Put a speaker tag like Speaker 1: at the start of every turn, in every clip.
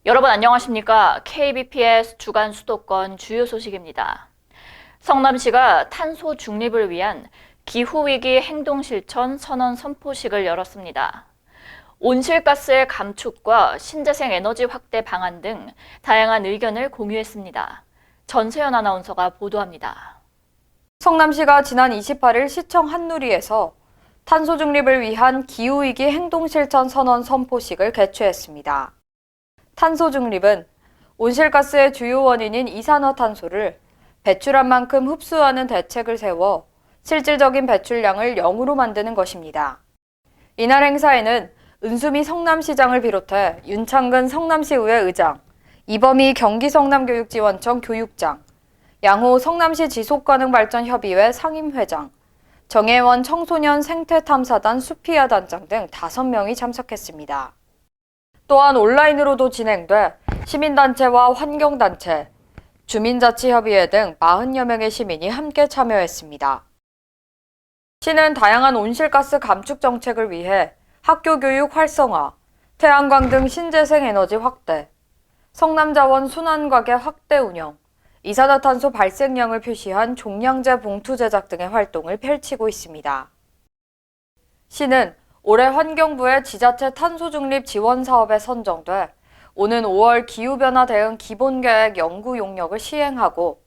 Speaker 1: 여러분 안녕하십니까? KBPS 주간 수도권 주요 소식입니다. 성남시가 탄소 중립을 위한 기후위기 행동실천 선언 선포식을 열었습니다. 온실가스의 감축과 신재생 에너지 확대 방안 등 다양한 의견을 공유했습니다. 전세현 아나운서가 보도합니다.
Speaker 2: 성남시가 지난 28일 시청 한누리에서 탄소 중립을 위한 기후위기 행동실천 선언 선포식을 개최했습니다. 탄소 중립은 온실가스의 주요 원인인 이산화탄소를 배출한 만큼 흡수하는 대책을 세워 실질적인 배출량을 0으로 만드는 것입니다. 이날 행사에는 은수미 성남시장을 비롯해 윤창근 성남시의회 의장, 이범희 경기 성남교육지원청 교육장, 양호 성남시 지속가능발전협의회 상임회장, 정혜원 청소년 생태탐사단 수피아 단장 등 5명이 참석했습니다. 또한 온라인으로도 진행돼 시민단체와 환경단체, 주민자치협의회 등 40여 명의 시민이 함께 참여했습니다. 시는 다양한 온실가스 감축 정책을 위해 학교 교육 활성화, 태양광 등 신재생 에너지 확대, 성남자원 순환가게 확대 운영, 이산화탄소 발생량을 표시한 종량제 봉투 제작 등의 활동을 펼치고 있습니다. 시는 올해 환경부의 지자체 탄소중립 지원 사업에 선정돼 오는 5월 기후변화 대응 기본계획 연구 용역을 시행하고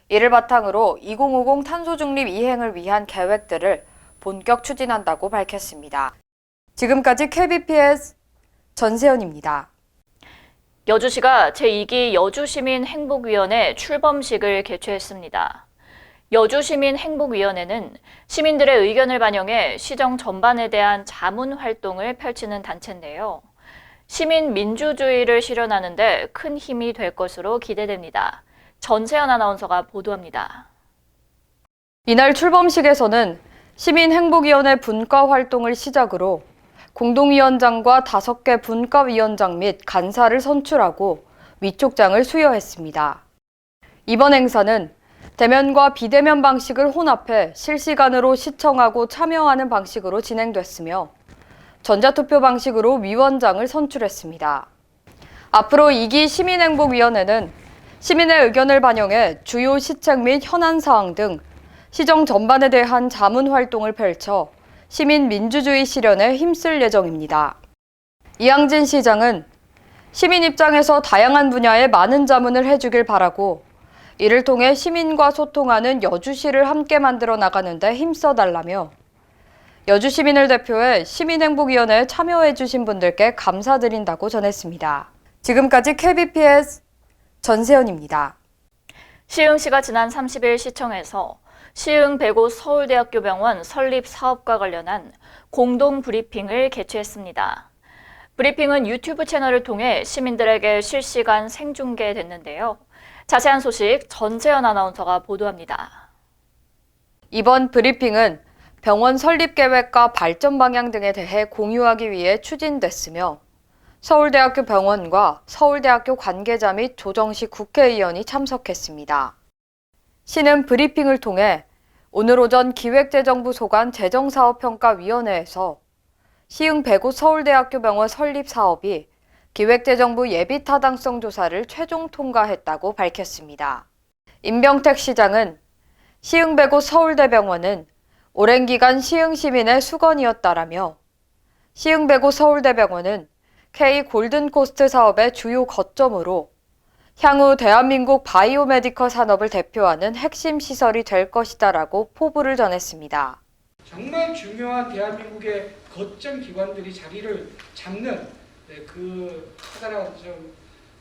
Speaker 2: 이를 바탕으로 2050 탄소중립 이행을 위한 계획들을 본격 추진한다고 밝혔습니다. 지금까지 KBPS 전세현입니다.
Speaker 1: 여주시가 제2기 여주시민행복위원회 출범식을 개최했습니다. 여주시민행복위원회는 시민들의 의견을 반영해 시정 전반에 대한 자문 활동을 펼치는 단체인데요. 시민 민주주의를 실현하는 데 큰 힘이 될 것으로 기대됩니다. 전세현 아나운서가 보도합니다.
Speaker 2: 이날 출범식에서는 시민행복위원회 분과 활동을 시작으로 공동위원장과 5개 분과위원장 및 간사를 선출하고 위촉장을 수여했습니다. 이번 행사는 대면과 비대면 방식을 혼합해 실시간으로 시청하고 참여하는 방식으로 진행됐으며 전자투표 방식으로 위원장을 선출했습니다. 앞으로 2기 시민행복위원회는 시민의 의견을 반영해 주요 시책 및 현안 사항 등 시정 전반에 대한 자문 활동을 펼쳐 시민 민주주의 실현에 힘쓸 예정입니다. 이항진 시장은 시민 입장에서 다양한 분야에 많은 자문을 해주길 바라고 이를 통해 시민과 소통하는 여주시를 함께 만들어 나가는 데 힘써달라며 여주 시민을 대표해 시민행복위원회에 참여해 주신 분들께 감사드린다고 전했습니다. 지금까지 KBPS 전세현입니다.
Speaker 1: 시흥시가 지난 30일 시청에서 시흥 백오 서울대학교 병원 설립 사업과 관련한 공동 브리핑을 개최했습니다. 브리핑은 유튜브 채널을 통해 시민들에게 실시간 생중계됐는데요. 자세한 소식 전세현 아나운서가 보도합니다.
Speaker 2: 이번 브리핑은 병원 설립 계획과 발전 방향 등에 대해 공유하기 위해 추진됐으며 서울대학교 병원과 서울대학교 관계자 및 조정시 국회의원이 참석했습니다. 시는 브리핑을 통해 오늘 오전 기획재정부 소관 재정사업평가위원회에서 시흥 백오 서울대학교 병원 설립 사업이 기획재정부 예비타당성 조사를 최종 통과했다고 밝혔습니다. 임병택 시장은 시흥 백오 서울대병원은 오랜 기간 시흥 시민의 수건이었다라며 시흥 백오 서울대병원은 K 골든코스트 사업의 주요 거점으로 향후 대한민국 바이오메디컬 산업을 대표하는 핵심 시설이 될 것이다라고 포부를 전했습니다.
Speaker 3: 정말 중요한 대한민국의 거점 기관들이 자리를 잡는 그 커다란 좀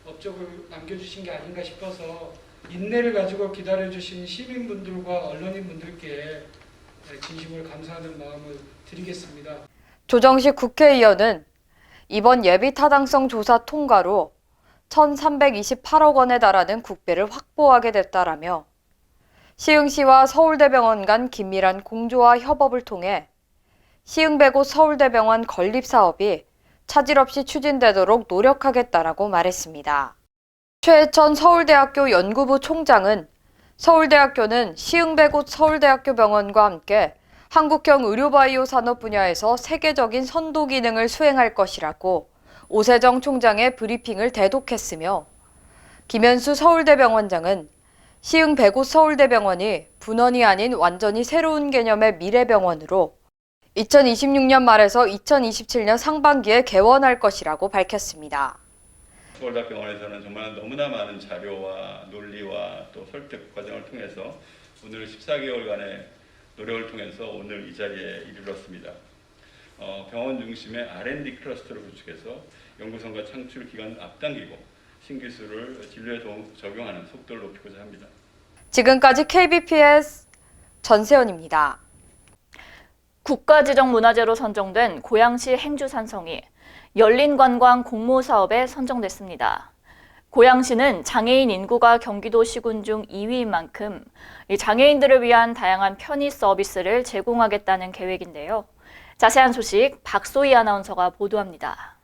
Speaker 3: 업적을 남겨주신 게 아닌가 싶어서 인내를 가지고 기다려주신 시민분들과 언론인분들께 진심으로 감사하는 마음을 드리겠습니다.
Speaker 2: 조정식 국회의원은 이번 예비타당성 조사 통과로 1,328억 원에 달하는 국비를 확보하게 됐다라며 시흥시와 서울대병원 간 긴밀한 공조와 협업을 통해 시흥 백오 서울대병원 건립 사업이 차질 없이 추진되도록 노력하겠다라고 말했습니다. 최혜천 서울대학교 연구부 총장은 서울대학교는 시흥 백오 서울대학교 병원과 함께 한국형 의료바이오 산업 분야에서 세계적인 선도 기능을 수행할 것이라고 오세정 총장의 브리핑을 대독했으며 김현수 서울대병원장은 시흥 100호 서울대병원이 분원이 아닌 완전히 새로운 개념의 미래병원으로 2026년 말에서 2027년 상반기에 개원할 것이라고 밝혔습니다.
Speaker 4: 서울대병원에서는 정말 너무나 많은 자료와 논리와 또 설득 과정을 통해서 오늘 14개월간의 노력을 통해서 오늘 이 자리에 이르렀습니다. 병원 중심의 R&D 클러스터를 구축해서 연구성과 창출 기간을 앞당기고 신기술을 진료에 적용하는 속도를 높이고자 합니다.
Speaker 2: 지금까지 KBPS 전세현입니다.
Speaker 1: 국가지정문화재로 선정된 고양시 행주산성이 열린관광 공모사업에 선정됐습니다. 고양시는 장애인 인구가 경기도 시군 중 2위인 만큼 장애인들을 위한 다양한 편의 서비스를 제공하겠다는 계획인데요. 자세한 소식 박소희 아나운서가 보도합니다.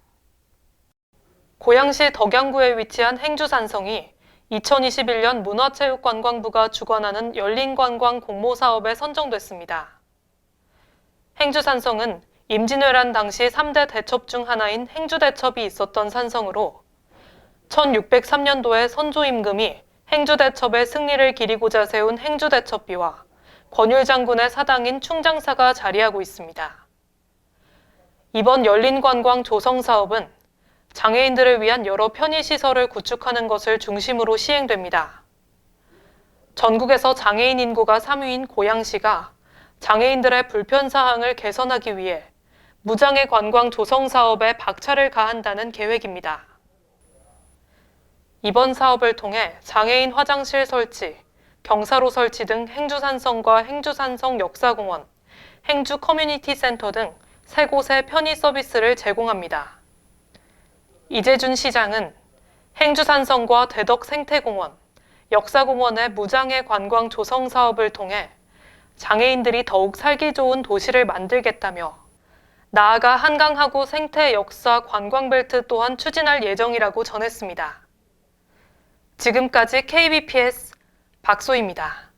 Speaker 5: 고양시 덕양구에 위치한 행주산성이 2021년 문화체육관광부가 주관하는 열린관광 공모사업에 선정됐습니다. 행주산성은 임진왜란 당시 3대 대첩 중 하나인 행주대첩이 있었던 산성으로 1603년도에 선조임금이 행주대첩의 승리를 기리고자 세운 행주대첩비와 권율장군의 사당인 충장사가 자리하고 있습니다. 이번 열린관광 조성사업은 장애인들을 위한 여러 편의시설을 구축하는 것을 중심으로 시행됩니다. 전국에서 장애인 인구가 3위인 고양시가 장애인들의 불편사항을 개선하기 위해 무장애 관광 조성 사업에 박차를 가한다는 계획입니다. 이번 사업을 통해 장애인 화장실 설치, 경사로 설치 등 행주산성과 행주산성 역사공원, 행주 커뮤니티 센터 등 3곳의 편의 서비스를 제공합니다. 이재준 시장은 행주산성과 대덕 생태공원, 역사공원의 무장애 관광 조성 사업을 통해 장애인들이 더욱 살기 좋은 도시를 만들겠다며 나아가 한강하구 생태 역사 관광벨트 또한 추진할 예정이라고 전했습니다. 지금까지 KBPS 박소희입니다.